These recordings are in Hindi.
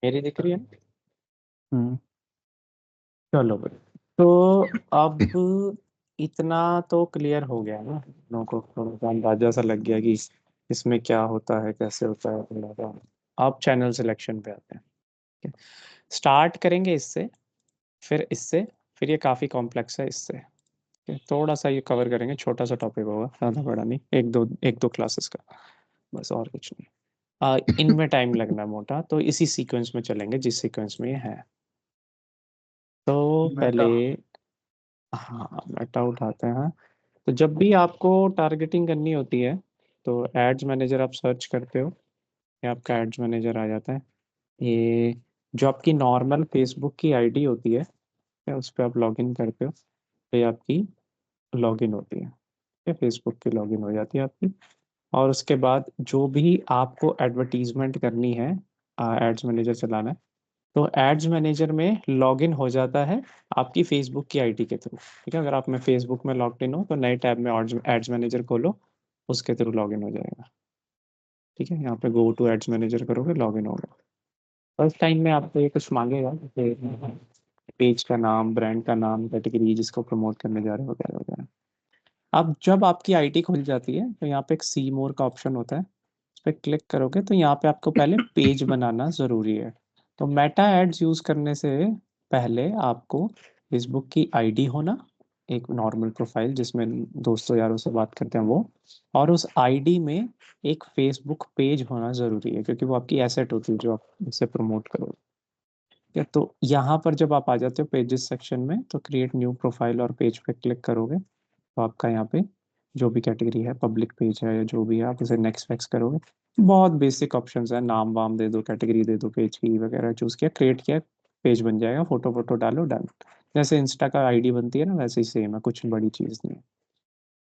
मेरी दिख रही है? हम्म। चलो भाई। तो अब इतना तो क्लियर हो गया ना, लोगों को थोड़ा सा अंदाजा सा लग गया कि इसमें क्या होता है, कैसे होता है थोड़ा सा। अब चैनल सिलेक्शन पे आते हैं। स्टार्ट करेंगे इससे, फिर इससे, फिर ये काफ़ी कॉम्प्लेक्स है इससे। थोड़ा सा ये कवर करेंगे, छोटा सा टॉपिक होगा, ज़्यादा बड़ा नहीं, एक दो क्लासेस का, बस और कुछ नहीं। इनमें टाइम लगना है मोटा, तो इसी सीक्वेंस में चलेंगे जिस सीक्वेंस में ये है। तो पहले, मेटा। हाँ मेटा उठाते हैं। तो जब भी आपको टारगेटिंग करनी होती है, तो एड्स मैनेजर आप सर्च करते हो, ये आपका एड्स मैनेजर आ जाता है। ये जो आपकी नॉर्मल फेसबुक की आईडी होती है, या उस पर आप लॉगिन करते हो, तो ये आपकी लॉगिन होती है, या फेसबुक की लॉगिन हो जाती है आपकी। और उसके बाद जो भी आपको एडवर्टीजमेंट करनी है, एड्स मैनेजर चलाना है, तो एड्स मैनेजर में लॉगिन हो जाता है आपकी फेसबुक की आईडी के थ्रू। ठीक है, अगर आप में फेसबुक में लॉग्ड इन हो तो नए टैब में एड्स मैनेजर खोलो, उसके थ्रू लॉगिन हो जाएगा। ठीक है, यहाँ पे गो टू एड्स मैनेजर करोगे, लॉगिन होगा। फर्स्ट टाइम में आपको ये कुछ मांगेगा, जैसे पेज का नाम, ब्रांड का नाम, कैटेगरी जिसको प्रमोट करने जा रहे हो, वगैरह वगैरह। अब जब आपकी आईडी खुल जाती है, तो यहाँ पे एक सी मोर का ऑप्शन होता है, उस पर क्लिक करोगे तो यहाँ पे आपको पहले पेज बनाना ज़रूरी है। तो मेटा एड्स यूज़ करने से पहले आपको फेसबुक की आईडी होना, एक नॉर्मल प्रोफाइल जिसमें दोस्तों यारों से बात करते हैं वो, और उस आईडी में एक फेसबुक पेज होना ज़रूरी है, क्योंकि वो आपकी एसेट होती है जो आप इससे प्रमोट करोगे। ठीक है, तो यहाँ पर जब आप आ जाते हो पेजेस सेक्शन में, तो क्रिएट न्यू प्रोफाइल और पेज पे क्लिक करोगे, तो आपका यहाँ पे जो भी कैटेगरी है, पब्लिक पेज है या जो भी है, आप उसे नेक्स्ट वेक्स करोगे। बहुत बेसिक ऑप्शंस है, नाम वाम दे दो, कैटेगरी दे दो, पेज की वगैरह चूज किया, क्रिएट किया, पेज बन जाएगा, फोटो फोटो डालो, डन। जैसे इंस्टा का आईडी बनती है ना, वैसे ही सेम है, कुछ बड़ी चीज़ नहीं है।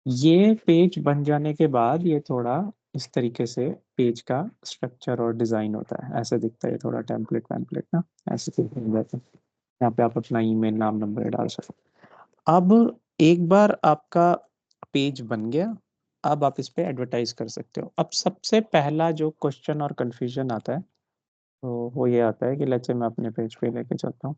ये पेज बन जाने के बाद ये थोड़ा इस तरीके से पेज का स्ट्रक्चर और डिज़ाइन होता है, ऐसे दिखता है, थोड़ा टेम्पलेट वैम्पलेट ना, ऐसे कुछ बन जाता है। यहाँ पे आप अपना ईमेल, नाम, नंबर डाल सकते हो। अब एक बार आपका पेज बन गया, अब आप इस पे एडवर्टाइज कर सकते हो। अब सबसे पहला जो क्वेश्चन और कंफ्यूजन आता है, तो वो ये आता है कि लेट्स से मैं अपने पेज पे लेके चलता हूँ।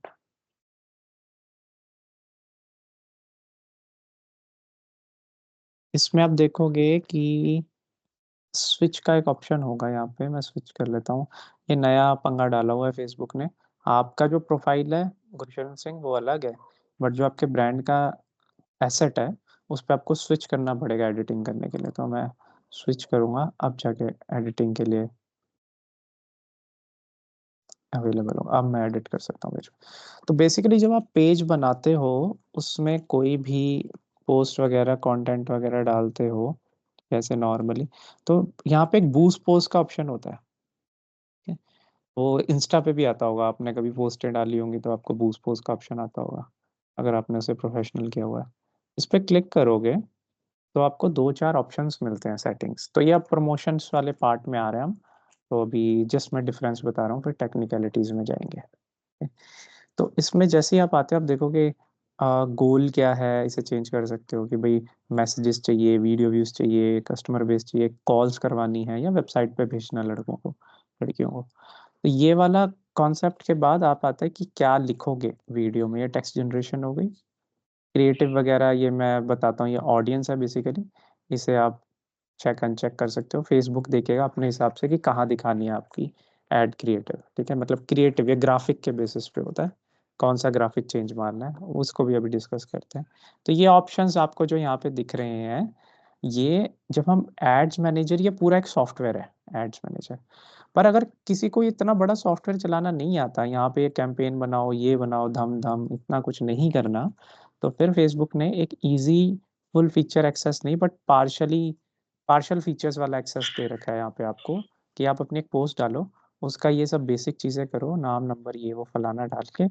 इसमें आप देखोगे कि स्विच का एक ऑप्शन होगा, यहाँ पे मैं स्विच कर लेता हूँ। ये नया पंगा डाला हुआ है फेसबुक ने। आपका जो प्रोफाइल है गुरशरण सिंह, वो अलग है, बट जो आपके ब्रांड का एसेट है, उस पर आपको स्विच करना पड़ेगा एडिटिंग करने के लिए। तो मैं स्विच करूँगा, अब जाके एडिटिंग के लिए अवेलेबल होगा, अब मैं एडिट कर सकता हूँ पेज। तो बेसिकली जब आप पेज बनाते हो, उसमें कोई भी पोस्ट वगैरह, कंटेंट वगैरह डालते हो जैसे नॉर्मली, तो यहाँ पे एक बूस्ट पोस्ट का ऑप्शन होता है। ठीक है? वो इंस्टा पे भी आता होगा, आपने कभी पोस्टें डाली होंगी तो आपको बूस्ट पोस्ट का ऑप्शन आता होगा, अगर आपने उसे प्रोफेशनल किया हुआ है। इस पर क्लिक करोगे तो आपको दो चार ऑप्शंस मिलते हैं सेटिंग्स। तो ये अब प्रमोशंस वाले पार्ट में आ रहे हैं हम, तो अभी जस्ट मैं डिफरेंस बता रहा हूँ, फिर टेक्निकलिटीज में जाएंगे। तो इसमें जैसे ही आप आते हो, आप देखोगे गोल क्या है, इसे चेंज कर सकते हो कि भाई मैसेजेस चाहिए, वीडियो व्यूज चाहिए, कस्टमर बेस चाहिए, कॉल्स करवानी है, या वेबसाइट पे भेजना लड़कों को, लड़कियों को। तो ये वाला कॉन्सेप्ट के बाद आप आता है कि क्या लिखोगे वीडियो में, ये टेक्स्ट जनरेशन हो गई। क्रिएटिव वगैरह ये मैं बताता हूँ, ये ऑडियंस है बेसिकली, इसे आप चेक अनचेक कर सकते हो। फेसबुक देखेगा अपने हिसाब से कि कहाँ दिखानी है आपकी एड क्रिएटिव। ठीक है, मतलब क्रिएटिव ये ग्राफिक के बेसिस पे होता है, कौन सा ग्राफिक चेंज मारना है, उसको भी अभी डिस्कस करते हैं। तो ये ऑप्शंस आपको जो यहाँ पे दिख रहे हैं, ये जब हम एड्स मैनेजर, ये पूरा एक सॉफ्टवेयर है एड्स मैनेजर। पर अगर किसी को इतना बड़ा सॉफ्टवेयर चलाना नहीं आता, यहाँ पे कैंपेन बनाओ, ये बनाओ, धम धम इतना कुछ नहीं करना, तो फिर फेसबुक ने एक इजी, फुल फीचर एक्सेस नहीं बट पार्शल फीचर्स वाला एक्सेस दे रखा है यहाँ पे आपको, कि आप अपनी एक पोस्ट डालो, उसका ये सब बेसिक चीज़ें करो, नाम, नंबर, ये वो फलाना डाल के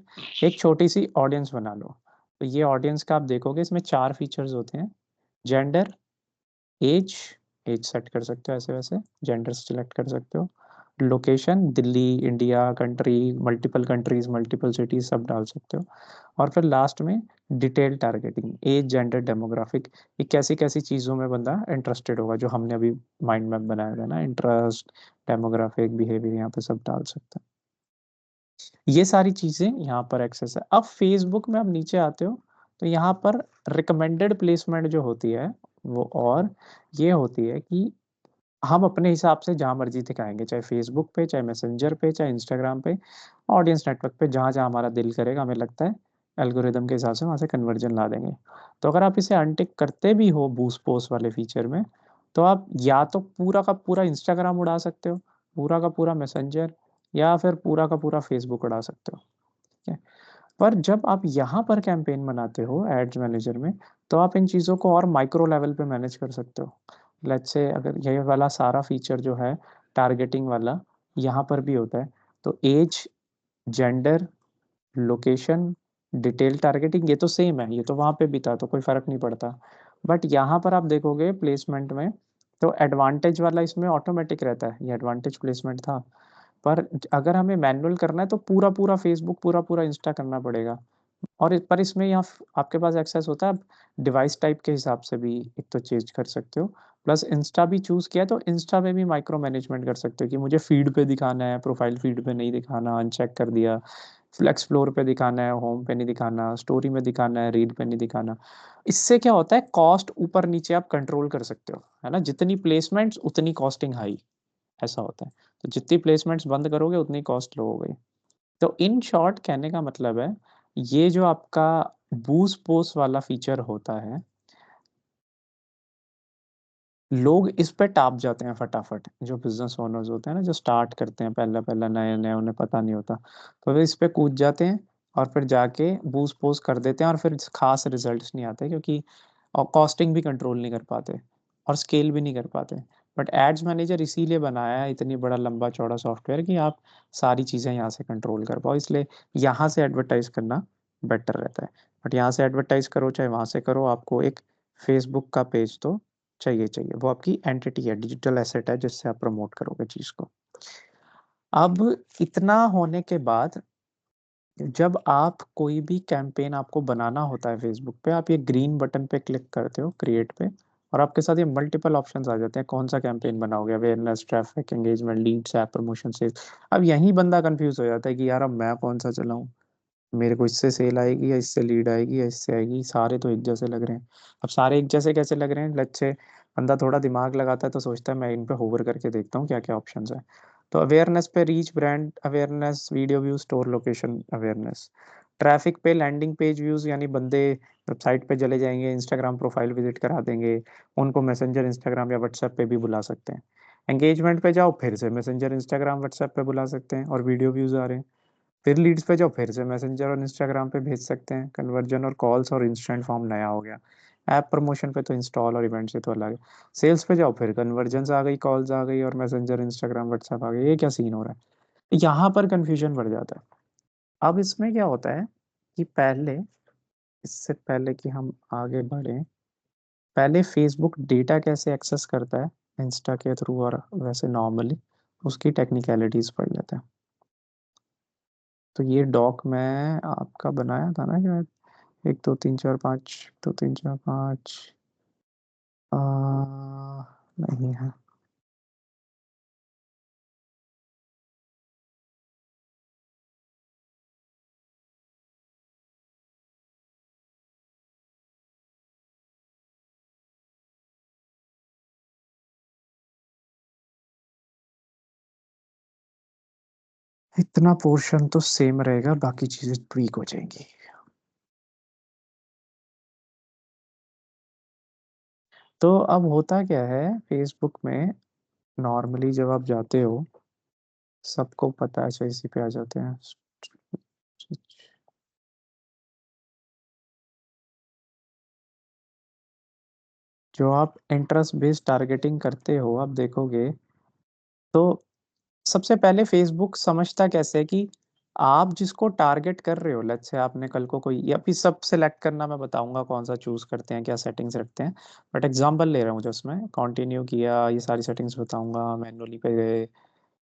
एक छोटी सी ऑडियंस बना लो। तो ये ऑडियंस का आप देखोगे, इसमें चार फीचर्स होते हैं। जेंडर, एज, एज सेट कर सकते हो ऐसे वैसे, जेंडर सिलेक्ट कर सकते हो। Location, Delhi, India, country, multiple countries, multiple cities, सब डाल सकते हो। और फिर लास्ट में detail targeting, age, gender, demographic, ये कैसी कैसी चीज़ों में बंदा इंटरेस्टेड होगा, जो हमने अभी माइंड मैप बनाया है ना, इंटरेस्ट, डेमोग्राफिक, बिहेवियर, यहाँ पे सब डाल सकते हैं। ये सारी चीजें यहाँ पर एक्सेस है। अब फेसबुक में आप नीचे आते हो तो यहाँ पर रिकमेंडेड प्लेसमेंट जो होती है वो और ये होती है कि हम अपने हिसाब से जहाँ मर्जी दिखाएंगे, चाहे फेसबुक पे, चाहे मैसेंजर पे, चाहे इंस्टाग्राम पे, ऑडियंस नेटवर्क पे, जहाँ जहाँ हमारा दिल करेगा, हमें लगता है एल्गोरिदम के हिसाब से वहाँ से कन्वर्जन ला देंगे। तो अगर आप इसे अनटिक करते भी हो बूस्ट पोस्ट वाले फीचर में, तो आप या तो पूरा का पूरा इंस्टाग्राम उड़ा सकते हो, पूरा का पूरा मैसेंजर, या फिर पूरा का पूरा फेसबुक उड़ा सकते हो। ठीक है। पर जब आप यहाँ पर कैंपेन बनाते हो एड्स मैनेजर में, तो आप इन चीज़ों को और माइक्रो लेवल पे मैनेज कर सकते हो। लेट्स से अगर ये वाला सारा फीचर जो है टारगेटिंग वाला यहाँ पर भी होता है, तो age, gender, location, detail targeting ये तो सेम है, ये तो वहाँ पे भी था, तो कोई फर्क नहीं पड़ता। बट यहाँ पर आप देखोगे प्लेसमेंट में, तो एडवांटेज वाला इसमें ऑटोमेटिक रहता है, ये एडवांटेज प्लेसमेंट था। पर अगर हमें मैनुअल करना है तो पूरा पूरा फेसबुक, पूरा पूरा इंस्टा करना पड़ेगा। और पर इसमें यहाँ आपके पास एक्सेस होता है, आप डिवाइस टाइप के हिसाब से भी एक तो चेंज कर सकते हो। प्लस इंस्टा भी चूज किया तो इंस्टा पे भी माइक्रो मैनेजमेंट कर सकते हो कि मुझे फीड पे दिखाना है, प्रोफाइल फीड पे नहीं दिखाना, अनचेक कर दिया। फ्लेक्स फ्लोर पे दिखाना है, होम पे नहीं दिखाना, स्टोरी में दिखाना है, रीड पे नहीं दिखाना। इससे क्या होता है, कॉस्ट ऊपर नीचे आप कंट्रोल कर सकते हो, है ना, जितनी प्लेसमेंट्स उतनी कॉस्टिंग हाई, ऐसा होता है। तो जितनी प्लेसमेंट्स बंद करोगे उतनी कॉस्ट लो हो गई। तो इन शॉर्ट कहने का मतलब है, ये जो आपका बूस्ट पोस्ट वाला फीचर होता है, लोग इस पे टाप जाते हैं फटाफट, जो बिजनेस ओनर्स होते हैं ना, जो स्टार्ट करते हैं पहला पहला नए नए, उन्हें पता नहीं होता, तो वे इस पे कूद जाते हैं और फिर जाके बूस्ट पोस्ट कर देते हैं और फिर खास रिजल्ट्स नहीं आते, क्योंकि और कॉस्टिंग भी कंट्रोल नहीं कर पाते और स्केल भी नहीं कर पाते। बट एड्स मैनेजर इसीलिए बनाया है इतनी बड़ा लंबा चौड़ा सॉफ्टवेयर कि आप सारी चीज़ें यहाँ से कंट्रोल कर पाओ, इसलिए यहाँ से एडवर्टाइज करना बेटर रहता है। बट यहाँ से एडवर्टाइज करो चाहे वहाँ से करो, आपको एक फेसबुक का पेज तो चाहिए चाहिए, वो आपकी एंटिटी है, डिजिटल एसेट है जिससे आप प्रमोट करोगे चीज को। अब इतना होने के बाद, जब आप कोई भी कैंपेन आपको बनाना होता है फेसबुक पे, आप ये ग्रीन बटन पे क्लिक करते हो क्रिएट पे, और आपके साथ ये मल्टीपल ऑप्शंस आ जाते हैं, कौन सा कैंपेन बनाओगे, awareness, traffic, engagement, leads, app promotion, sales. अब यही बंदा कंफ्यूज हो जाता है कि यार अब मैं कौन सा चलाऊं, मेरे को इससे सेल आएगी या इससे लीड आएगी या इससे आएगी, सारे तो एक जैसे लग रहे हैं। अब सारे एक जैसे कैसे लग रहे हैं, लेट्स से बंदा थोड़ा दिमाग लगाता है तो सोचता है मैं इन पे होवर करके देखता हूँ क्या क्या ऑप्शंस है। तो अवेयरनेस पे reach, brand awareness, video view, store location awareness. Traffic पे लैंडिंग पेज व्यूज, यानी बंदे वेबसाइट पे चले जाएंगे, इंस्टाग्राम प्रोफाइल विजिट करा देंगे, उनको मैसेंजर, इंस्टाग्राम या व्हाट्सएप पे भी बुला सकते हैं। एंगेजमेंट पे जाओ, फिर से मैसेंजर, इंस्टाग्राम, व्हाट्सएप पे बुला सकते हैं और वीडियो व्यूज आ रहे हैं। फिर लीड्स पे जाओ, फिर से मैसेंजर और इंस्टाग्राम पे भेज सकते हैं। कन्वर्जन और कॉल्स और इंस्टेंट फॉर्म नया हो गया। ऐप प्रमोशन पे तो इंस्टॉल और इवेंट से तो अलग है। सेल्स पे जाओ, फिर कन्वर्जन्स आ गई, कॉल्स आ गई और मैसेंजर, इंस्टाग्राम, व्हाट्सएप आ गई, ये क्या सीन हो रहा है, यहाँ पर कंफ्यूजन बढ़ जाता है। अब इसमें क्या होता है कि पहले, इससे पहले कि हम आगे बढ़े, पहले फेसबुक डेटा कैसे एक्सेस करता है इंस्टा के थ्रू और वैसे नॉर्मली, उसकी टेक्निकलिटीज पढ़ लेते हैं। तो ये डॉक मैं आपका बनाया था ना शायद, 1 2 3 4 5, 2 3 4 5, आ, नहीं है। इतना पोर्शन तो सेम रहेगा, बाकी चीजें ट्वीक हो जाएंगी। तो अब होता क्या है फेसबुक में, नॉर्मली जब आप जाते हो, सबको पता है, ऐसे इसी पे आ जाते हैं। जो आप इंटरेस्ट बेस्ड टारगेटिंग करते हो, आप देखोगे तो सबसे पहले फेसबुक समझता कैसे है कि आप जिसको टारगेट कर रहे हो, लेट्स से आपने कल को कोई, या फिर सब सिलेक्ट करना मैं बताऊंगा कौन सा चूज करते हैं, क्या सेटिंग्स रखते हैं। बट एग्जांपल ले रहा हूँ, जो उसमें कंटिन्यू किया, ये सारी सेटिंग्स बताऊंगा, मैनुअली पे गए,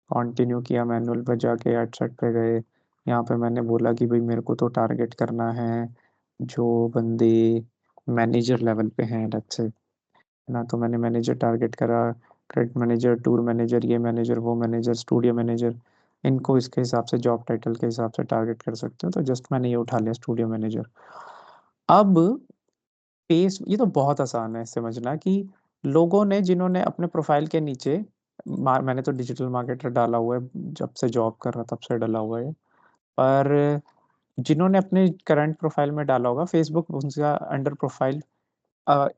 कंटिन्यू किया, मैनुअल पे जाके एड सेट पे गए, यहाँ पे मैंने बोला कि भाई मेरे को तो टारगेट करना है जो बंदे मैनेजर लेवल पे हैं, लेट्स से, ना, तो मैंने मैनेजर टारगेट करा, क्रेडिट मैनेजर, टूर मैनेजर, ये मैनेजर, वो मैनेजर, स्टूडियो मैनेजर। इनको इसके हिसाब से जॉब टाइटल के हिसाब से टारगेट कर सकते हो। तो जस्ट मैंने ये उठा लिया स्टूडियो मैनेजर। अब पेस ये तो बहुत आसान है समझना कि लोगों ने जिन्होंने अपने प्रोफाइल के नीचे मैंने तो डिजिटल मार्केटर डाला हुआ है, जब से जॉब कर रहा तब से डाला हुआ है। पर जिन्होंने अपने करंट प्रोफाइल में डाला होगा, फेसबुक उनका अंडर प्रोफाइल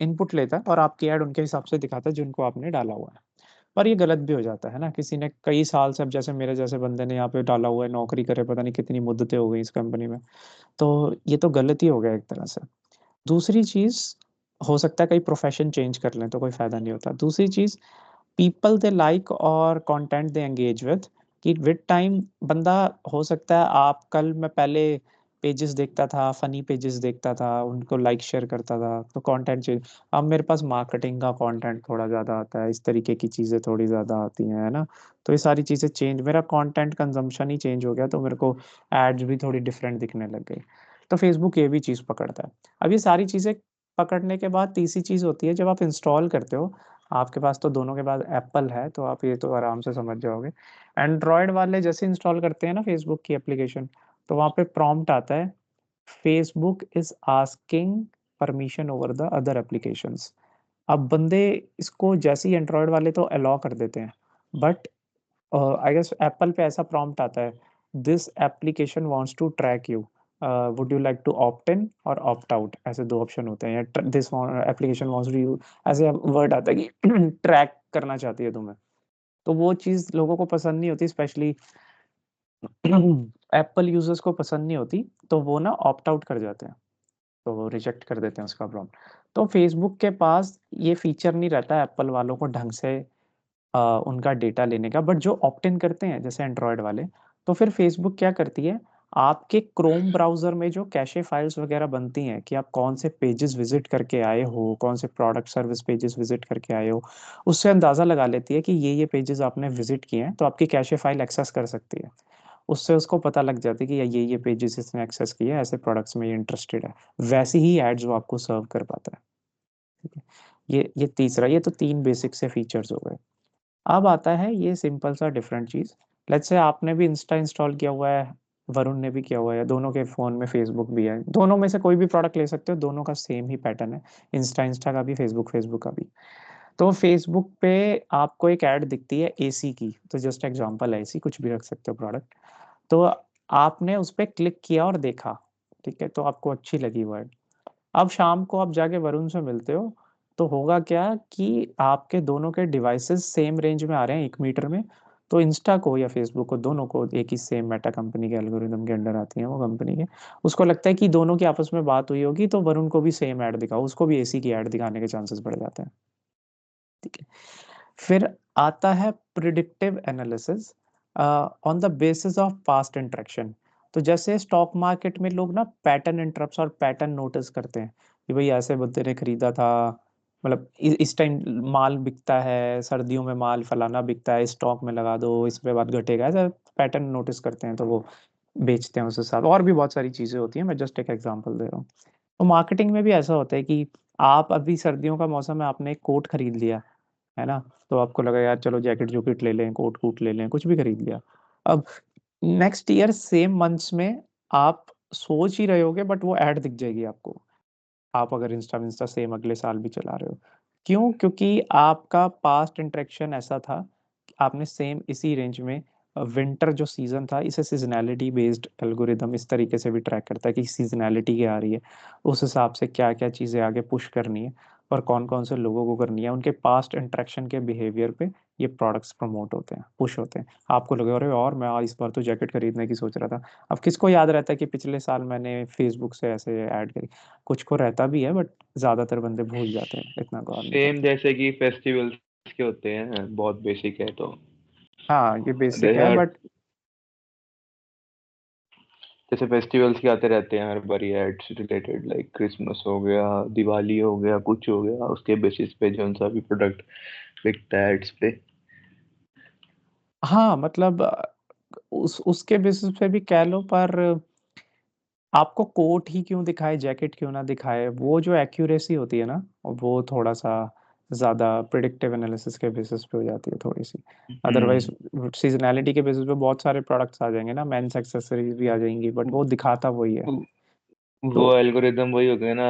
इनपुट लेता है और आपकी ऐड उनके हिसाब से दिखाता है जिनको आपने डाला हुआ है। पर ये गलत भी हो जाता है ना, किसी ने कई साल से, अब जैसे मेरे जैसे बंदे ने यहाँ पे डाला हुआ है, नौकरी करे पता नहीं कितनी मुद्दतें हो गई इस कंपनी में, तो ये तो गलत ही हो गया एक तरह से। दूसरी चीज, हो सकता है कई प्रोफेशन चेंज कर लें तो कोई फायदा नहीं होता। दूसरी चीज, पीपल दे लाइक और कंटेंट दे एंगेज विद, कि विद टाइम बंदा, हो सकता है आप कल, मैं पहले पेजेस देखता था, फनी पेजेस देखता था, उनको लाइक शेयर करता था तो कंटेंट चेंज। अब मेरे पास मार्केटिंग का कंटेंट थोड़ा ज़्यादा आता है, इस तरीके की चीज़ें थोड़ी ज़्यादा आती हैं, है ना। तो ये सारी चीज़ें चेंज, मेरा कंटेंट कंजम्पशन ही चेंज हो गया, तो मेरे को एड्स भी थोड़ी डिफरेंट दिखने लग गई। तो फेसबुक ये भी चीज़ पकड़ता है। अब ये सारी चीज़ें पकड़ने के बाद तीसरी चीज़ होती है, जब आप इंस्टॉल करते हो, आपके पास तो दोनों के बाद एप्पल है तो आप ये तो आराम से समझ जाओगे। एंड्रॉयड वाले जैसे इंस्टॉल करते हैं ना फेसबुक की एप्लीकेशन, तो वहाँ पे प्रॉम्प्ट आता है, Facebook is asking permission over the other applications. अब बंदे इसको जैसे ही एंड्रॉयड वाले तो अलाउ कर देते हैं, बट आई गेस एप्पल पे ऐसा प्रॉम्प्ट आता है, this application wants to track you, would you like to opt in और ऑप्ट आउट, ऐसे दो ऑप्शन होते हैं, या this application wants to you, ऐसे वर्ड आता है कि ट्रैक करना चाहती है तुम्हें। तो वो चीज़ लोगों को पसंद नहीं होती, स्पेशली एप्पल यूजर्स को पसंद नहीं होती, तो वो ना ऑप्ट आउट कर जाते हैं, तो वो रिजेक्ट कर देते हैं उसका प्रॉम्प्ट। तो फेसबुक के पास ये फीचर नहीं रहता एप्पल वालों को ढंग से उनका डेटा लेने का, बट जो ऑप्ट इन करते हैं जैसे एंड्रॉयड वाले, तो फिर फेसबुक क्या करती है, आपके क्रोम ब्राउजर में जो कैशे फाइल्स वगैरह बनती हैं कि आप कौन से पेजेस विजिट करके आए हो, कौन से प्रोडक्ट सर्विस पेजेस विजिट करके आए हो, उससे अंदाजा लगा लेती है कि ये पेजेस आपने विजिट किए हैं, तो आपकी कैशे फाइल एक्सेस कर सकती है। उससे उसको पता लग जाता है कि ये पेजेस इसने एक्सेस किया है, ऐसे प्रोडक्ट्स में ये इंटरेस्टेड है, वैसी ही एड्स वो आपको सर्व कर पाता है। ठीक है, ये तीसरा, ये तो तीन बेसिक से फीचर्स हो गए। अब आता है ये सिंपल सा डिफरेंट चीज़, लेट्स से आपने भी इंस्टा इंस्टॉल किया हुआ है, वरुण ने भी किया हुआ है, दोनों के फ़ोन में फेसबुक भी है, दोनों में से कोई भी प्रोडक्ट ले सकते हो, दोनों का सेम ही पैटर्न है, इंस्टा इंस्टा का भी, फेसबुक फेसबुक का भी। तो फेसबुक पे आपको एक ऐड दिखती है एसी की, तो जस्ट एग्जांपल है, एसी कुछ भी रख सकते हो प्रोडक्ट। तो आपने उस पर क्लिक किया और देखा, ठीक है, तो आपको अच्छी लगी वो ऐड। अब शाम को आप जाके वरुण से मिलते हो, तो होगा क्या कि आपके दोनों के डिवाइसेस सेम रेंज में आ रहे हैं 1 मीटर में, तो इंस्टा को या फेसबुक को, दोनों को, एक ही सेम मेटा कंपनी के एल्गोरिदम के अंडर आती हैं वो कंपनी के, उसको लगता है कि दोनों की आपस में बात हुई होगी, तो वरुण को भी सेम ऐड दिखाओ, उसको भी एसी की ऐड दिखाने के चांसेस बढ़ जाते हैं। ठीक है, फिर आता है predictive analysis on the basis of past interaction. तो जैसे स्टॉक मार्केट में लोग ना पैटर्न इंटरप्ट्स और पैटर्न नोटिस करते हैं कि भाई ऐसे बंदे ने खरीदा था, मतलब इस टाइम माल बिकता है, सर्दियों में माल फलाना बिकता है, स्टॉक में लगा दो, इस पे बाद घटेगा, ऐसा पैटर्न नोटिस करते हैं तो वो बेचते हैं उस हिसाब। और भी बहुत सारी चीज़ें होती हैं, मैं जस्ट एक एग्जांपल दे रहा हूँ। तो मार्केटिंग में भी ऐसा होता है कि आप अभी सर्दियों का मौसम है, आपने एक कोट खरीद लिया, है ना, तो आपको लगा यार चलो जैकेट जूकेट ले लें, कोट कूट ले लें, कुछ भी खरीद लिया। अब नेक्स्ट ईयर सेम मंथ्स में आप सोच ही रहे होगे, बट वो ऐड दिख जाएगी आपको, आप अगर इंस्टा इंस्टा सेम अगले साल भी चला रहे हो। क्यों? क्योंकि आपका पास्ट इंटरेक्शन ऐसा था कि आपने सेम इसी रेंज में, विंटर जो सीजन था, इसे सीजनैलिटी बेस्ड एल्गोरिदम इस तरीके से भी ट्रैक करता है कि सीजनैलिटी क्या आ रही है, उस हिसाब से क्या क्या चीज़ें आगे पुश करनी है और कौन कौन से लोगों को करनी है, उनके पास्ट इंटरेक्शन के बिहेवियर पे ये प्रोडक्ट्स प्रमोट होते हैं, पुश होते हैं। आपको लगेगा अरे और मैं इस बार तो जैकेट खरीदने की सोच रहा था। अब किसको याद रहता है कि पिछले साल मैंने फेसबुक से ऐसे ऐड करी, कुछ को रहता भी है, बट ज्यादातर बंदे भूल जाते हैं, इतना गौर नहीं सेम करते। जैसे कि फेस्टिवल्स के होते हैं, बहुत बेसिक है तो। हाँ ये बेसिक जैसे है, हर बट जैसे फेस्टिवल्स के आते रहते हैं हर बार एड्स रिलेटेड, लाइक क्रिसमस हो गया, दिवाली हो गया, कुछ हो गया, उसके बेसिस पे जो सा भी प्रोडक्ट बिकता है एड्स पे। हाँ मतलब उस उसके बेसिस पे भी कह लो, पर आपको कोट ही क्यों दिखाए, जैकेट क्यों ना दिखाए, वो जो एक्यूरेसी होती है ना, वो थोड़ा सा ज़्यादा प्रिडिक्टिव एनालिसिस के बेसिस पे हो जाती है थोड़ी सी। अदरवाइज हम्म। सीजनैलिटी के बेसिस पे बहुत सारे प्रोडक्ट्स आ जाएंगे ना, मेंस एक्सेसरीज भी आ जाएंगी, बट वो दिखाता वही है। वो तो एल्गोरिदम वही हो गया ना।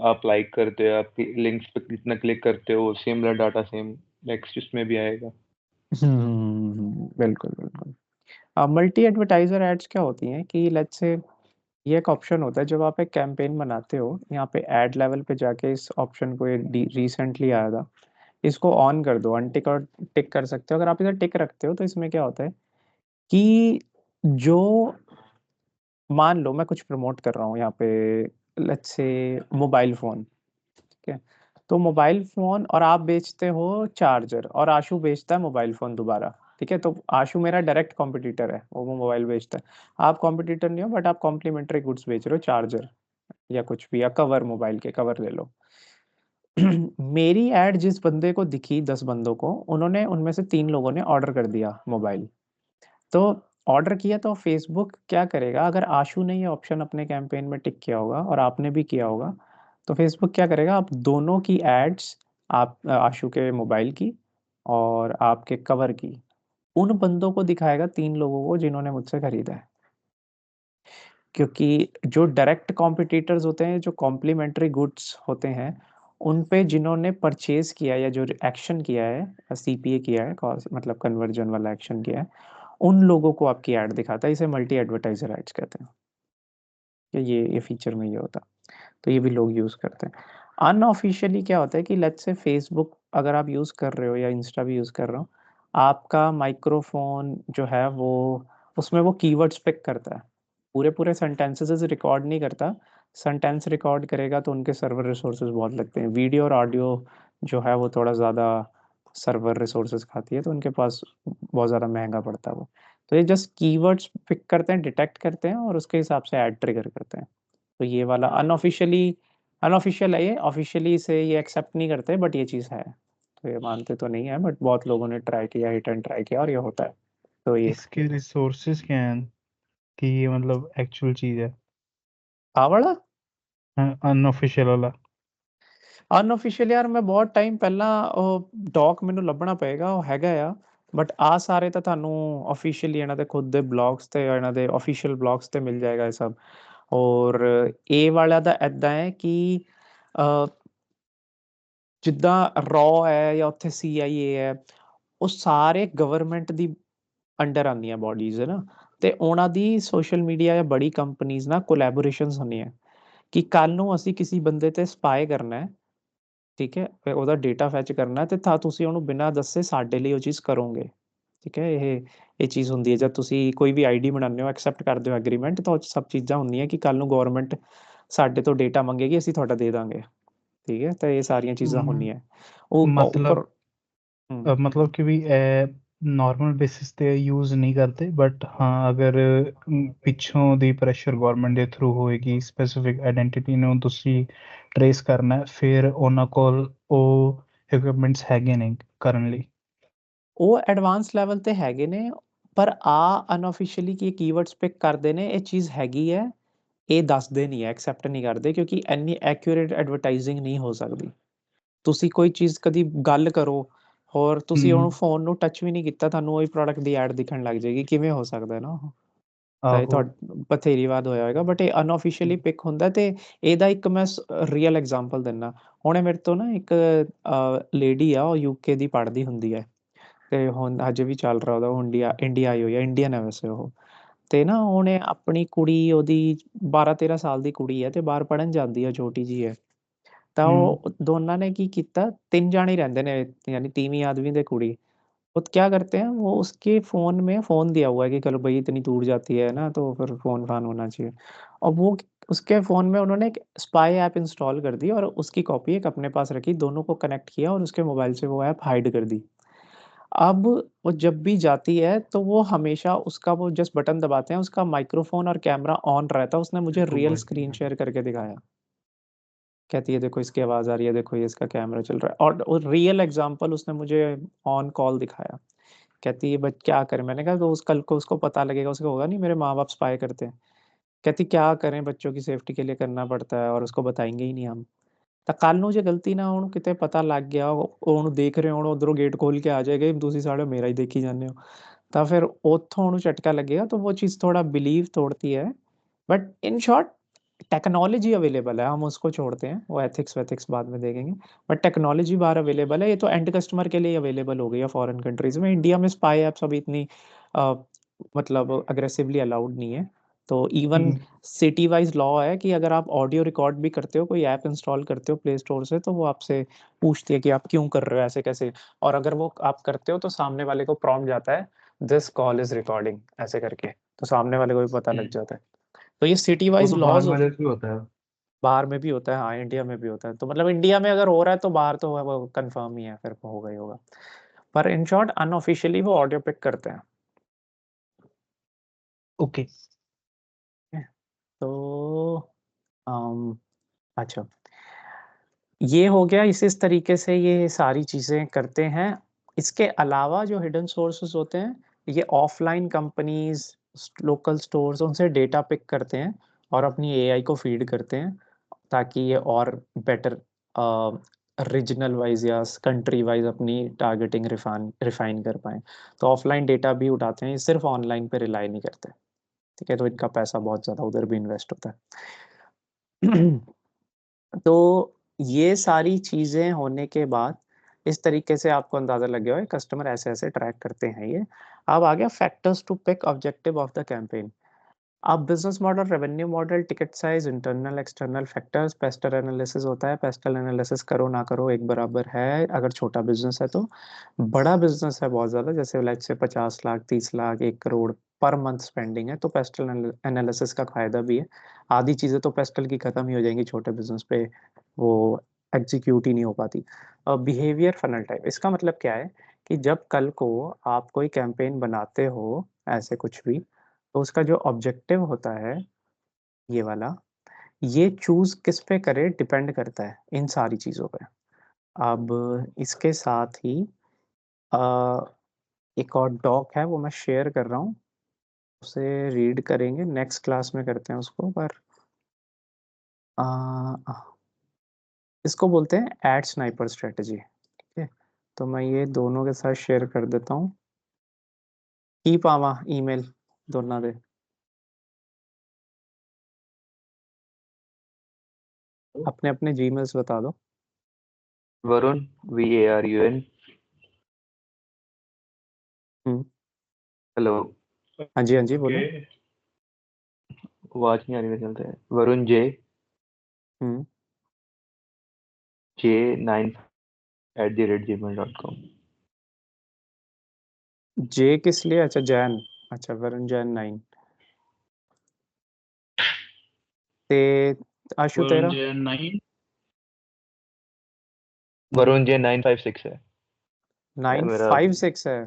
आप लाइक करते हो, आप लिंक्स पे कितना क्लिक करते हो, सिमिलर डाटा सेम नेक्स्ट इसमें भी आएगा। बिल्कुल बिल्कुल। मल्टी एडवर्टाइजर एड्स क्या होती हैं कि लेट्स से ये एक ऑप्शन होता है जब आप एक कैंपेन बनाते हो, यहाँ पे एड लेवल पे जाके इस ऑप्शन को, ये रिसेंटली आया था, इसको ऑन कर दो, अनटिक और टिक कर सकते हो। अगर आप इधर टिक रखते हो तो इसमें क्या होता है कि जो, मान लो मैं कुछ प्रमोट कर रहा हूँ यहाँ पे, लेट्स से मोबाइल फोन, ठीक है, तो मोबाइल फोन और आप बेचते हो चार्जर और आशु बेचता है मोबाइल फोन दोबारा, ठीक है, तो आशु मेरा डायरेक्ट कॉम्पिटिटर है, वो मोबाइल बेचता है। आप कॉम्पिटिटर नहीं हो, बट आप कॉम्प्लीमेंट्री गुड्स बेच रहे हो, चार्जर या कुछ भी, या कवर, मोबाइल के कवर ले लो। मेरी एड जिस बंदे को दिखी, 10 बंदों को, उन्होंने, उनमें से 3 लोगों ने ऑर्डर कर दिया मोबाइल। तो ऑर्डर किया तो फेसबुक क्या करेगा, अगर आशु ने ये ऑप्शन अपने कैंपेन में टिक किया होगा और आपने भी किया होगा, तो फेसबुक क्या करेगा, आप दोनों की एड्स, आप आशु के मोबाइल की और आपके कवर की, उन बंदों को दिखाएगा, 3 लोगों को जिन्होंने मुझसे खरीदा है। क्योंकि जो डायरेक्ट कॉम्पिटिटर्स होते हैं, जो कॉम्प्लीमेंट्री गुड्स होते हैं, उन पे जिन्होंने परचेज किया या जो एक्शन किया है, सीपीए किया है, मतलब कन्वर्जन वाला एक्शन किया है, उन लोगों को आपकी ऐड दिखाता है। इसे मल्टी एडवर्टाइजर एड्स कहते हैं। कि ये फीचर में ये होता है, तो ये भी लोग यूज़ करते हैं। अनऑफिशियली क्या होता है कि लेट्स से फेसबुक अगर आप यूज़ कर रहे हो या इंस्टा भी यूज़ कर रहे हो, आपका माइक्रोफोन जो है वो, उसमें वो कीवर्ड्स पिक करता है, पूरे पूरे सेंटेंसेस रिकॉर्ड नहीं करता। सेंटेंस रिकॉर्ड करेगा तो उनके सर्वर रिसोर्सेज बहुत लगते हैं, वीडियो और ऑडियो जो है वो थोड़ा ज़्यादा सर्वर रिसोर्सेज खाती है, तो उनके पास बहुत ज़्यादा महंगा पड़ता है वो। तो ये जस्ट कीवर्ड्स पिक करते हैं, डिटेक्ट करते हैं और उसके हिसाब से ऐड ट्रिगर करते हैं। तो ये वाला अनऑफिशियली, अनऑफिशियल है ये, ऑफिशियली से ये एक्सेप्ट नहीं करते, बट ये चीज़ है। तो ये मानते तो नहीं है, बट बहुत लोगों ने ट्राई किया, हिट एंड ट्राई किया, और ये होता है। तो ये इसके रिसोर्सेज क्या हैं कि ये मतलब एक्चुअल चीज है? आवड़ा अनऑफिशियल वाला? ਅਨਅਫੀਸ਼ੀਅਲ ਯਾਰ, ਮੈਂ ਬਹੁਤ ਟਾਈਮ ਪਹਿਲਾਂ ਉਹ ਡੌਕ ਮੈਨੂੰ ਲੱਭਣਾ ਪਏਗਾ, ਉਹ ਹੈਗਾ ਆ, ਬਟ ਆ ਸਾਰੇ ਤਾਂ ਤੁਹਾਨੂੰ ਅਫੀਸ਼ੀਅਲੀ ਇਹਨਾਂ ਦੇ ਖੁਦ ਦੇ ਬਲੌਗਸ ਤੇ, ਇਹਨਾਂ ਦੇ ਅਫੀਸ਼ੀਅਲ ਬਲੌਗਸ ਤੇ ਮਿਲ ਜਾਏਗਾ ਇਹ ਸਭ। ਔਰ ਇਹ ਵਾਲਾ ਦਾ ਇੱਦਾਂ ਹੈ ਕਿ ਅ, ਜਿੱਦਾਂ ਰॉ ਹੈ ਜਾਂ ਉੱਥੇ CIA ਹੈ, ਉਹ ਸਾਰੇ ਗਵਰਨਮੈਂਟ ਦੀ ਅੰਡਰ ਆਉਂਦੀਆਂ ਬੋਡੀਜ਼ ਹੈ ਨਾ, ਤੇ ਉਹਨਾਂ ਦੀ ਸੋਸ਼ਲ ਮੀਡੀਆ ਜਾਂ ਬੜੀ ਕੰਪਨੀਜ਼ ਨਾਲ ਕੋਲੈਬੋਰੇਸ਼ਨਸ ਹੁੰਦੀਆਂ ਕਿ ਕੱਲ ਨੂੰ ਅਸੀਂ ਕਿਸੇ ਬੰਦੇ ਤੇ ਸਪਾਈ ਕਰਨਾ ਹੈ, ਠੀਕ ਹੈ, ਫਿਰ ਉਹਦਾ ਡੇਟਾ ਫੈਚ ਕਰਨਾ, ਤੇ ਤਾਂ ਤੁਸੀਂ ਉਹਨੂੰ ਬਿਨਾਂ ਦੱਸੇ ਸਾਡੇ ਲਈ ਉਹ ਚੀਜ਼ ਕਰੋਗੇ, ਠੀਕ ਹੈ। ਇਹ ਚੀਜ਼ ਹੁੰਦੀ ਹੈ ਜਦ ਤੁਸੀਂ ਕੋਈ ਵੀ ਆਈਡੀ ਬਣਾਉਂਦੇ ਹੋ, ਐਕਸੈਪਟ ਕਰਦੇ ਹੋ ਐਗਰੀਮੈਂਟ, ਤਾਂ ਉਹ 'ਚ ਸਭ ਚੀਜ਼ਾਂ ਹੁੰਦੀਆਂ ਕਿ ਕੱਲ ਨੂੰ ਗਵਰਨਮੈਂਟ ਸਾਡੇ ਤੋਂ ਡੇਟਾ ਮੰਗੇਗੀ, ਅਸੀਂ ਤੁਹਾਡਾ ਦੇ ਦਾਂਗੇ, ਠੀਕ ਹੈ, ਤਾਂ ਇਹ ਸਾਰੀਆਂ ਚੀਜ਼ਾਂ हम्म, ਹੁੰਦੀਆਂ। ਉਹ ਉੱਪਰ। मतलब मतलब कि भी नॉर्मल बेसिस ਤੇ यूज नहीं करते, बट हाँ अगर ਪਿੱਛੋਂ ਦੀ ਪ੍ਰੈਸ਼ਰ ਗਵਰਨਮੈਂਟ ਦੇ ਥਰੂ ਹੋਏਗੀ, ਸਪੈਸੀਫਿਕ ਆਇਡੈਂਟੀਟੀ ਨੂੰ ਤੁਸੀਂ ਟਰੇਸ ਕਰਨਾ ਹੈ, ਫਿਰ ਉਹਨਾਂ ਕੋਲ ਉਹ ਇਕਵਿਪਮੈਂਟਸ ਹੈਗੇ ਨੇ ਕਰਨਲੀ। ਉਹ ਐਡਵਾਂਸ ਲੈਵਲ ਤੇ ਹੈਗੇ ਨੇ, ਪਰ ਅਨਅਫੀਸ਼ੀਅਲੀ ਕੀ ਕੀਵਰਡਸ ਪਿਕ ਕਰਦੇ ਨੇ, ਇਹ ਚੀਜ਼ ਹੈਗੀ ਹੈ, ਇਹ ਦੱਸਦੇ ਨਹੀਂ ਹੈ, ਐਕਸੈਪਟ ਨਹੀਂ ਕਰਦੇ, ਕਿਉਂਕਿ ਇੰਨੀ ਐਕੂਰੇਟ ਐਡਵਰਟਾਈਜ਼ਿੰਗ ਨਹੀਂ ਹੋ ਸਕਦੀ। ਤੁਸੀਂ ਕੋਈ ਚੀਜ਼ ਕਦੀ ਗੱਲ ਕਰੋ, ਹੋਰ ਤੁਸੀਂ ਉਹਨੂੰ ਫੋਨ ਨੂੰ ਟੱਚ ਵੀ ਨਹੀਂ ਕੀਤਾ, ਤੁਹਾਨੂੰ ਉਹੀ ਪ੍ਰੋਡਕਟ ਦੀ ਐਡ ਦਿਖਣ ਲੱਗ ਜਾਏਗੀ, ਕਿਵੇਂ ਹੋ ਸਕਦਾ ਹੈ ਨਾ ਉਹ। ਤਾਂ ਇਹ ਆਹੋ। ਬਥੇਰੀ ਵਾਰ ਹੋਇਆ ਹੋਏਗਾ, ਬਟ ਇਹ ਅਨਅਫੀਸ਼ੀਅਲੀ ਪਿਕ ਹੁੰਦਾ। ਤੇ ਇਹਦਾ ਇੱਕ ਮੈਂ ਰੀਅਲ ਐਗਜ਼ਾਮਪਲ ਦਿੰਦਾ। ਹੁਣੇ ਮੇਰੇ ਤੋਂ ਨਾ ਇੱਕ ਲੇਡੀ ਆ, ਉਹ UK ਦੀ ਪੜ੍ਹਦੀ ਹੁੰਦੀ ਹੈ, ਤੇ ਹੁਣ ਹਜੇ ਵੀ ਚੱਲ ਰਿਹਾ ਉਹਦਾ, ਉਹ ਇੰਡੀਆ ਆਈ ਹੋਈ ਹੈ, ਇੰਡੀਅਨ ਹੈ ਵੈਸੇ ਉਹ। ਤੇ ਨਾ ਉਹਨੇ ਆਪਣੀ ਕੁੜੀ, ਉਹਦੀ 12-13 ਸਾਲ ਦੀ ਕੁੜੀ ਹੈ, ਤੇ ਬਾਹਰ ਪੜ੍ਹਨ ਜਾਂਦੀ ਹੈ, ਛੋਟੀ ਜੀ ਹੈ। ਤਾਂ ਉਹ ਦੋਨਾਂ ने ਕੀ ਕੀਤਾ, 3 ਜਾਣੇ ही रहते ਨੇ, यानी 3 ही आदमी थे कुड़ी। वो क्या करते हैं, वो उसके फ़ोन में फ़ोन दिया हुआ है कि चलो भाई इतनी दूर जाती है ना, तो फिर फ़ोन फ़ान होना चाहिए। और वो उसके फ़ोन में उन्होंने एक स्पाई ऐप इंस्टॉल कर दी और उसकी कॉपी एक अपने पास रखी, दोनों को कनेक्ट किया और उसके मोबाइल से वो ऐप हाइड कर दी। अब वो जब भी जाती है तो वो हमेशा उसका वो जस्ट बटन दबाते हैं, उसका माइक्रोफ़ोन और कैमरा ऑन रहता है। उसने मुझे रियल स्क्रीन शेयर करके दिखाया। कहती है देखो इसकी आवाज़ आ रही है, देखो ये इसका कैमरा चल रहा है, और रियल एग्जांपल उसने मुझे ऑन कॉल दिखाया। कहती है बट क्या करें? मैंने कहा तो उस कल को उसको पता लगेगा, उसको होगा नहीं मेरे माँ-बाप स्पाई करते हैं। कहती क्या करें, बच्चों की सेफ्टी के लिए करना पड़ता है और उसको बताएँगे ही नहीं हम। ਤਾਂ ਕੱਲ ਨੂੰ ਜੇ ਗਲਤੀ ਨਾ ਉਹਨੂੰ ਕਿਤੇ ਪਤਾ ਲੱਗ ਗਿਆ, ਉਹਨੂੰ ਦੇਖ ਰਹੇ ਹੋਣ ਉਧਰੋਂ ਗੇਟ ਖੋਲ ਕੇ ਆ ਜਾਏਗਾ, ਤੁਸੀਂ साले मेरा ही देखी ਜਾਂਦੇ ਹੋ, ਤਾਂ ਫਿਰ ਉੱਥੋਂ ਉਹਨੂੰ ਝਟਕਾ ਲੱਗੇਗਾ। तो वो चीज़ थोड़ा बिलीव तोड़ती है, but in short technology available है, हम उसको छोड़ते हैं, वो एथिक्स वेथिक्स बाद में देखेंगे, बट टेक्नोलॉजी बाहर अवेलेबल है। ये तो एंड कस्टमर के लिए अवेलेबल हो गई है फॉरेन कंट्रीज में। इंडिया में स्पाई एप्स अभी इतनी मतलब अग्रेसिवली अलाउड नहीं है। तो इवन सिटी वाइज लॉ है कि अगर आप ऑडियो रिकॉर्ड भी करते हो, कोई ऐप इंस्टॉल करते हो प्ले स्टोर से, तो वो आपसे पूछती है कि आप क्यों कर रहे हो ऐसे कैसे, और अगर वो आप करते हो तो सामने वाले को प्रॉम्प्ट जाता है दिस कॉल इज रिकॉर्डिंग ऐसे करके, तो सामने वाले को भी पता लग जाता है। तो ये सिटी वो वाइज तो बाहर लॉज वाले से भी होता है। बाहर में भी होता है, हाँ इंडिया में भी होता है। तो मतलब इंडिया में अगर हो रहा है तो बाहर तो वो कंफर्म ही है, फिर होगा ही होगा। पर इन शॉर्ट अनऑफिशियली वो ऑडियो पिक करते हैं। ओके तो अच्छा, ये हो गया। इस तरीके से ये सारी चीज़ें करते हैं। इसके अलावा जो हिडन सोर्सेस होते हैं, ये ऑफलाइन कंपनीज, लोकल स्टोर्स, उनसे डेटा पिक करते हैं और अपनी एआई को फीड करते हैं, ताकि ये और बेटर रीजनल वाइज या कंट्री वाइज अपनी टारगेटिंग रिफाइन कर पाएँ। तो ऑफलाइन डेटा भी उठाते हैं, ये सिर्फ ऑनलाइन पे रिलाई नहीं करते। ठीक है, तो इनका पैसा बहुत ज़्यादा उधर भी इन्वेस्ट होता है। तो ये सारी चीज़ें होने के बाद इस तरीके से आपको अंदाज़ा लग गया होगा कस्टमर ऐसे-ऐसे ट्रैक करते हैं ये। अब आ गया factors to pick objective of the campaign. अब business model, revenue model, ticket size, internal external factors, PESTLE analysis होता है। पेस्टल एनालिसिस करो ना करो एक बराबर है, अगर छोटा बिज़नेस है तो। बड़ा बिज़नेस है बहुत ज़्यादा, जैसे let's say 50 lakh, 30 lakh, 1 crore per month spending है, तो पेस्टल एनालिसिस का फ़ायदा भी है। आधी चीज़ें तो पेस्टल की खत्म ही हो जाएँगी छोटे बिज़नेस पे, वो एग्ज़ीक्यूट ही नहीं हो पाती। बिहेवियर फनल टाइप, इसका मतलब क्या है कि जब कल को आप कोई कैंपेन बनाते हो, ऐसे कुछ भी, तो उसका जो ऑब्जेक्टिव होता है, ये वाला, ये चूज़ किस पे करे डिपेंड करता है इन सारी चीज़ों पे। अब इसके साथ ही अ, एक और डॉक है, वो मैं शेयर कर रहा हूँ, उसे रीड करेंगे, नेक्स्ट क्लास में करते हैं उसको। पर अ, इसको बोलते हैं एड स्नाइपर स्ट्रेटजी। ठीक है, तो मैं ये दोनों के साथ शेयर कर देता हूँ। की पावा ईमेल दोनों दे अपने अपने जीमेल्स बता दो। वरुण, VARUN। हेलो। हाँ जी, हाँ जी, बोलो। आवाज नहीं आ रही मेरे ख्याल से। वरुण J9@gmail.com। जे किस लिए? अच्छा जैन, अच्छा वरुण जैन 9। ते आशु तेरा? वरुण J956 है मेरा। 956 है।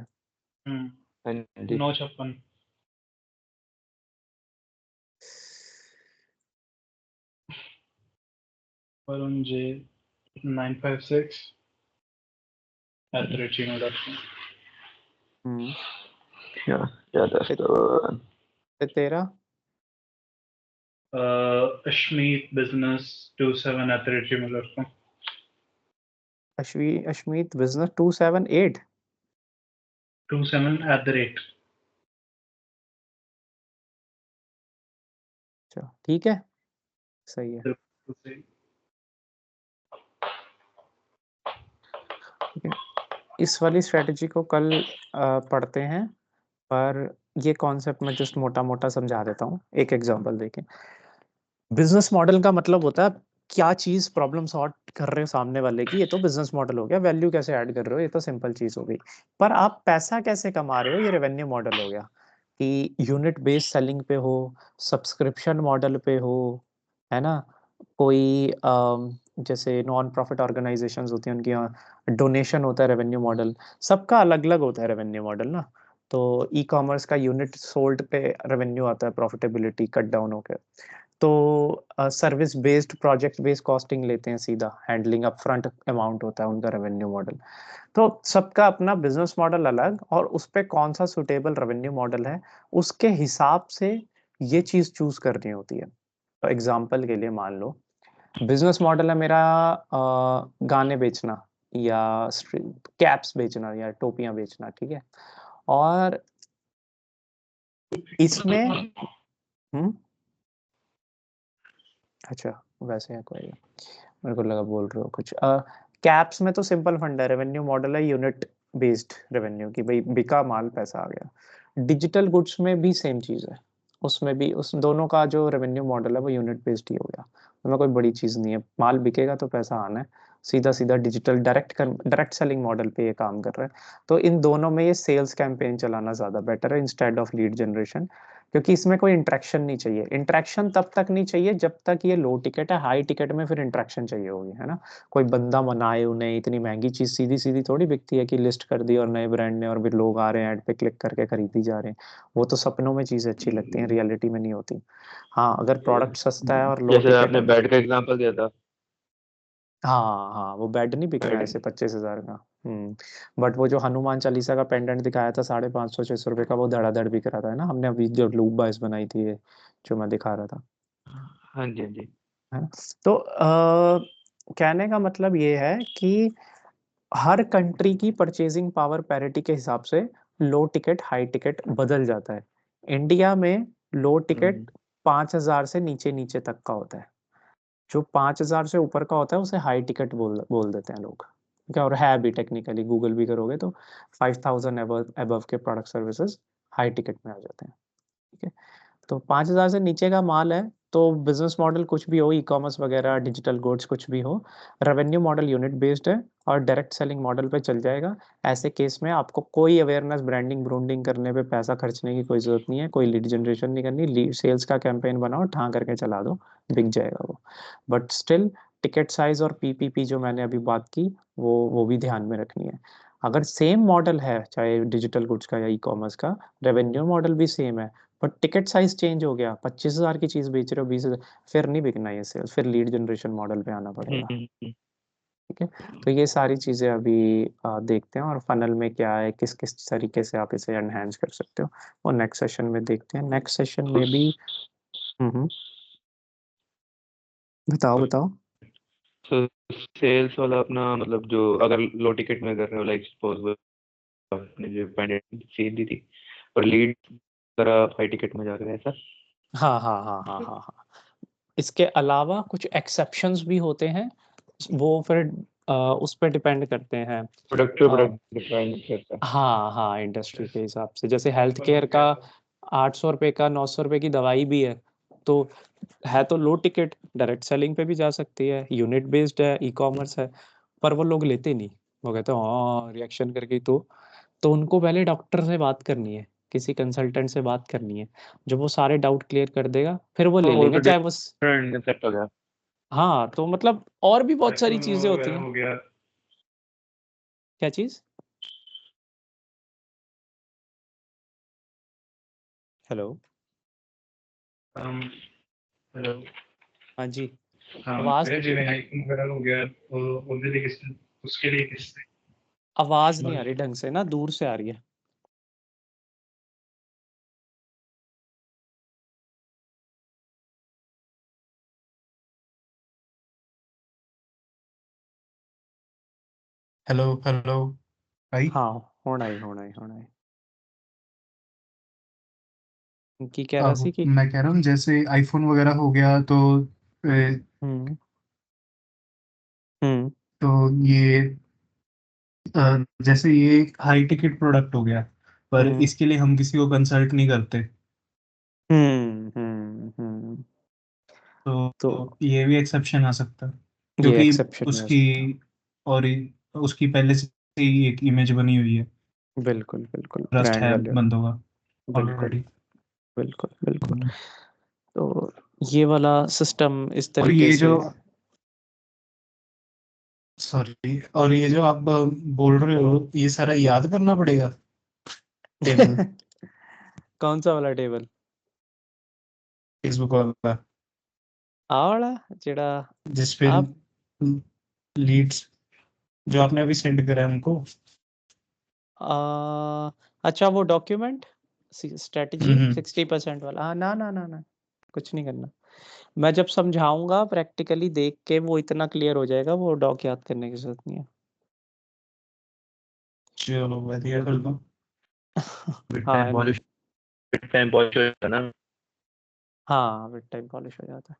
हाँ जी। 956 वरुण J956@gmail.com। क्या दस्तवन। तेरा? Ashmeet business27@gmail.com। अश्मीत बिजनेस 278। 27@। अच्छा ठीक है, सही है। ठीक है, इस वाली स्ट्रेटजी को कल पढ़ते हैं, पर ये कॉन्सेप्ट मैं जस्ट मोटा मोटा समझा देता हूँ एक एग्जांपल देके। बिजनेस मॉडल का मतलब होता है क्या चीज प्रॉब्लम सॉल्व कर रहे हो सामने वाले की, ये तो बिजनेस मॉडल हो गया। वैल्यू कैसे ऐड कर रहे हो, ये तो सिंपल चीज हो गई। पर आप पैसा कैसे कमा रहे हो, ये रेवेन्यू मॉडल हो गया। कि यूनिट बेस्ड सेलिंग पे हो, सब्सक्रिप्शन मॉडल पे हो, है ना, कोई जैसे नॉन प्रॉफिट ऑर्गेनाइजेशंस होती हैं, उनकी यहाँ डोनेशन होता है रेवेन्यू मॉडल। सबका अलग अलग होता है रेवेन्यू मॉडल ना। तो ई कॉमर्स का यूनिट सोल्ड पे रेवेन्यू आता है, प्रॉफिटेबिलिटी कट डाउन होकर। तो service based, project based costing लेते हैं सीधा, हैंडलिंग अपफ्रंट अमाउंट होता है उनका रेवेन्यू मॉडल। तो सबका अपना बिजनेस मॉडल अलग, और उस पे कौन सा सुटेबल रेवेन्यू मॉडल है, उसके हिसाब से ये चीज चूज करनी होती है। तो एग्जांपल के लिए मान लो बिजनेस मॉडल है मेरा गाने बेचना या कैप्स बेचना या टोपियां बेचना, ठीक है। और इसमें अच्छा वैसे है कोई, मेरे को लगा बोल रहे हो कुछ। कैप्स में तो सिंपल फंड है, रेवेन्यू मॉडल है यूनिट बेस्ड रेवेन्यू की, भाई बिका माल पैसा आ गया। डिजिटल गुड्स में भी सेम चीज है, उसमें भी उस दोनों का जो रेवेन्यू मॉडल है वो यूनिट बेस्ड ही हो गया। उसमें कोई बड़ी चीज नहीं है, माल बिकेगा तो पैसा आना है, सीधा सीधा डिजिटल डायरेक्ट सेलिंग मॉडल पे ये काम कर रहा है। तो इन दोनों में ये सेल्स कैंपेन चलाना ज्यादा बेटर है इंस्टेड ऑफ लीड जनरेशन, क्योंकि इसमें कोई इंट्रैक्शन नहीं चाहिए। इंट्रैक्शन तब तक नहीं चाहिए जब तक ये लो टिकट है, हाई टिकट में फिर इंट्रैक्शन चाहिए होगी, है ना। कोई बंदा मनाए उन्हें, इतनी महंगी चीज सीधी सीधी थोड़ी बिकती है कि लिस्ट कर दी और नए ब्रांड ने और फिर लोग आ रहे हैं ऐड पे क्लिक करके खरीदी जा रहे हैं। वो तो सपनों में चीजें अच्छी लगती हैं, रियलिटी में नहीं होती। हाँ अगर प्रोडक्ट सस्ता है और लो जैसे टिकट आपने है। बेड का एग्जांपल दिया था। हाँ हाँ, वो बेड नहीं बिकना बेड। ऐसे 25,000 का। बट वो जो हनुमान चालीसा का पेंडेंट दिखाया था 550-600 रुपए का, वो धड़ाधड़ बिक रहा था, है ना। हमने अभी जो लूप बाइस बनाई थी ये, जो मैं दिखा रहा था, हाँ जी, हाँ जी। है ना। तो कहने का मतलब ये है कि हर कंट्री की परचेजिंग पावर पैरिटी के हिसाब से लो टिकट हाई टिकट बदल जाता है। इंडिया में लो टिकट 5,000 से नीचे नीचे तक का होता है, जो 5,000 से ऊपर का होता है उसे हाई टिकट बोल बोल देते हैं लोग, ठीक है। और है भी, टेक्निकली गूगल भी करोगे तो 5,000 अबव के प्रोडक्ट सर्विसेज हाई टिकट में आ जाते हैं, ठीक है। तो 5,000 से नीचे का माल है तो बिजनेस मॉडल कुछ भी हो, ई कॉमर्स वगैरह डिजिटल गुड्स कुछ भी हो, रेवेन्यू मॉडल यूनिट बेस्ड है और डायरेक्ट सेलिंग मॉडल पे चल जाएगा। ऐसे केस में आपको कोई अवेयरनेस ब्रांडिंग ब्रूंडिंग करने पे पैसा खर्चने की कोई जरूरत नहीं है, कोई लीड जनरेशन नहीं करनी, लीड सेल्स का कैंपेन बनाओ, ठां करके चला दो, बिक जाएगा वो। बट स्टिल टिकट साइज और पीपीपी जो मैंने अभी बात की, वो भी ध्यान में रखनी है। अगर सेम मॉडल है चाहे डिजिटल गुड्स का या ई कॉमर्स का, रेवेन्यू मॉडल भी सेम है, बट टिकट साइज चेंज हो गया, 25,000 की चीज बेच रहे हो 20,000, फिर नहीं बिकना ये सेल्स, फिर लीड जनरेशन मॉडल पे आना पड़ेगा, ठीक है। तो ये सारी चीजें अभी देखते हैं, और फनल में क्या है, किस किस तरीके से आप इसे एनहेंस कर सकते हो, वो नेक्स्ट सेशन में देखते हैं। नेक्स्ट सेशन में भी हम्म, बताओ बताओ। तो सेल्स वाला अपना मतलब जो अगर लो टिकट में कर रहे हो, लाइक सपोज आपने जो पेंडेंट सीन दी थी, और लीड तरह हाई टिकट में जा रहे हैं, ऐसा। हाँ हाँ हाँ हाँ हाँ हाँ, इसके अलावा कुछ एक्सेप्शंस भी होते हैं, वो फिर उस पर डिपेंड करते हैं। प्रोडक्ट टू प्रोडक्ट डिपेंड करता है। हाँ हाँ, इंडस्ट्री के हिसाब से, जैसे हेल्थ केयर का 800 रुपये का 900 रुपये की दवाई भी है, तो है तो लो टिकट, डायरेक्ट सेलिंग पे भी जा सकती है, यूनिट बेस्ड है, ई कॉमर्स है, पर वो लोग लेते नहीं। वो कहते हैं हाँ रिएक्शन करके, तो उनको पहले डॉक्टर से बात करनी है, किसी कंसल्टेंट से बात करनी है, जब वो सारे डाउट क्लियर कर देगा फिर वो हाँ, ले वो लेंगे, तो चाहे वो डिफरेंट कंसेप्ट हो गया। हाँ तो मतलब और भी बहुत सारी चीजें होती हैं। हो गया। क्या चीज? हेलो। हेलो। हाँ जी। हाँ, आवाज जिन्हें हाइकिंग वगैरह हो गया, उनके लिए किस, उसके लिए किस। आवाज नहीं आ रही ढंग से ना, दूर से आ रही है। हेलो हेलो भाई। हाँ, होना ही की कह रहा सी अब कि मैं कह रहा हूँ जैसे आईफोन वगैरह हो गया हम्म हम्म ये जैसे ये हाई टिकट प्रोडक्ट हो गया, पर हम्म इसके लिए हम किसी को कंसल्ट नहीं करते। हम्म। तो तो ये भी एक्सेप्शन आ सकता है, ये क्योंकि एक्सेप्शन में हो उसकी सकता और उसकी पहले से ही एक इमेज बनी हुई है, है, बिल्कुल बिल्कुल ट्रस्ट ब्रांड है वैल्यू, बंदों का बिल्कुल ऑलरेडी। बिल्कुल बिल्कुल। तो ये वाला सिस्टम इस और तरीके ये जो, से सॉरी, और ये जो आप बोल रहे हो ये सारा याद करना पड़ेगा, टेबल, कौन सा वाला टेबल? फेसबुक वाला, आवाड़ा जेड़ा जिस पे आप लीड्स जो आपने अभी सेंड करा है हमको। अच्छा वो डॉक्यूमेंट स्ट्रेटजी हम्म 60% वाला, हाँ ना ना ना ना, कुछ नहीं करना। मैं जब समझाऊंगा प्रैक्टिकली देख के वो इतना क्लियर हो जाएगा, वो डॉक याद करने की जरूरत नहीं है। चलो बढ़िया फिर तो। हाँ टाइम पॉलिश हो जाता ना। हाँ विद टाइम पॉलिश हो जाता है।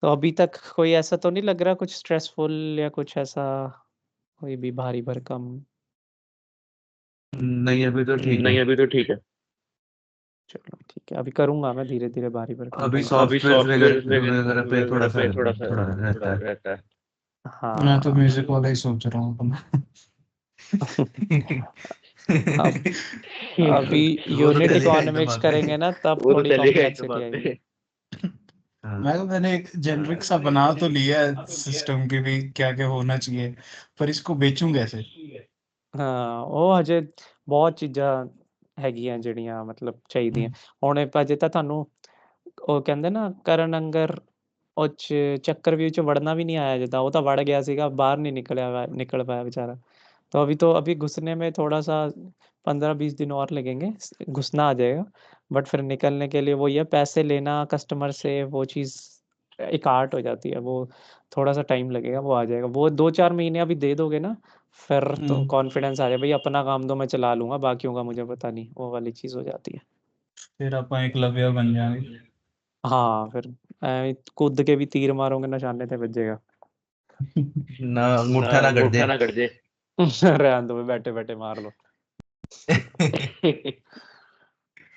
तो अभी तक कोई ऐसा तो नहीं लग रहा कुछ स्ट्रेसफुल या कुछ ऐसा, कोई भी भारी भरकम? नहीं अभी तो ठीक है। चलो ठीक है, अभी करूंगा मैं धीरे धीरे भारी भरकम अभी करूंगा। सॉफ्टवेयर वगैरह पे वगैरह पे थोड़ा सा रहता है। मैं तो हाँ म्यूजिक वाला ही सोच रहा हूँ। अब अभी वो तो यूनिट चलेगा इकोनॉमिक्स करेंगे ना, तब थोड़ी कॉम्प्लेक्सिटी आएगी। मैंने एक जेनरिक सा बना तो लिया है सिस्टम के भी क्या क्या होना चाहिए, पर इसको बेचूं कैसे? ਹਾਂ ਉਹ ਹਜੇ ਬਹੁਤ ਚੀਜ਼ਾਂ ਹੈਗੀਆਂ ਜਿਹੜੀਆਂ ਮਤਲਬ ਚਾਹੀਦੀਆਂ। ਹੁਣ ਅਜੇ ਤਾਂ ਤੁਹਾਨੂੰ ਉਹ ਕਹਿੰਦੇ ਨਾ ਕਰਨ ਅੰਗਰ ਉਹ 'ਚ ਚੱਕਰव्यूह 'ਚ ਵੜਨਾ ਵੀ ਨਹੀਂ ਆਇਆ ਜਿੱਦਾਂ, ਉਹ ਤਾਂ ਵੜ ਗਿਆ ਸੀਗਾ, ਬਾਹਰ ਨਹੀਂ निकल पाया बेचारा। तो अभी घुसने में थोड़ा सा 15-20 दिन और लगेंगे, घुसना आ जाएगा। बट फिर निकलने के लिए वो ये पैसे लेना कस्टमर से, वो चीज़ एक आर्ट हो जाती है, वो थोड़ा सा टाइम लगेगा, वो आ जाएगा। वो 2-4 महीने अभी दे दोगे ना, फिर तो कॉन्फिडेंस आ जाए भाई अपना काम तो मैं चला लूंगा, बाकियों का मुझे पता नहीं, वो वाली चीज़ हो जाती है। फिर आप एकलव्य बन जाएंगे। हाँ फिर कूद के भी तीर मारोगे निशाने पे बजेगा। ना अंगूठा ना कर दे। रहने दो, बैठे बैठे मार लो।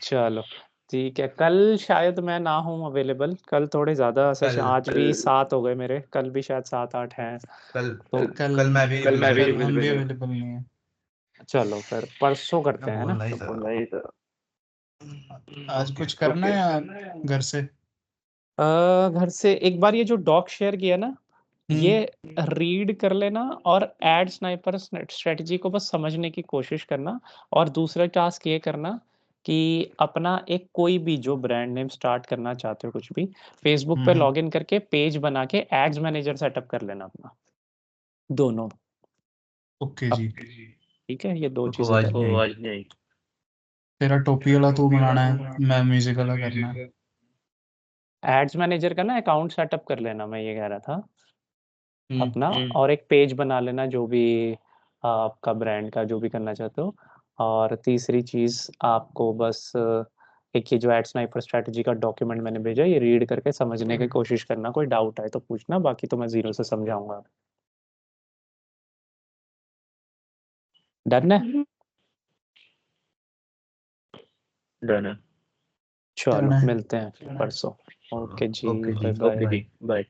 चलो ठीक है, कल शायद मैं ना हूँ अवेलेबल, कल थोड़े ज़्यादा सेशन, आज भी 7 हो गए मेरे, कल भी शायद 7-8 हैं। तो कल मैं भी कल हम भी अवेलेबल नहीं है। चलो फिर परसों करते हैं ना। नहीं था। आज कुछ करना है या घर से? घर से एक बार ये जो डॉक शेयर किया ना, ये रीड कर लेना और एड स्नाइपर स्ट्रेटजी को बस समझने की कोशिश करना। और दूसरा टास्क ये करना कि अपना एक कोई भी जो ब्रांड नेम स्टार्ट करना चाहते हो कुछ भी, फेसबुक पे लॉगिन करके पेज बना के एड्स मैनेजर सेटअप कर लेना अपना, दोनों। ओके अब जी। ठीक है, ये 2 चीज़ें आवाज करनी है। नहीं आई। तेरा टोपी वाला तू बनाना है, मैं म्यूजिक वाला करना है। एड्स मैनेजर का ना अकाउंट सेटअप कर लेना, मैं ये कह रहा था अपना। हम्म। और एक पेज बना लेना जो भी आपका ब्रांड का जो भी करना चाहते हो। और तीसरी चीज़ आपको बस एक ये जो एड स्नाइपर स्ट्रैटेजी का डॉक्यूमेंट मैंने भेजा, ये रीड करके समझने की कोशिश करना, कोई डाउट आए तो पूछना, बाकी तो मैं जीरो से समझाऊंगा। डन है? डन है। चलो मिलते हैं फिर परसों। ओके जी, ओके बाय जी, बाय। बाय।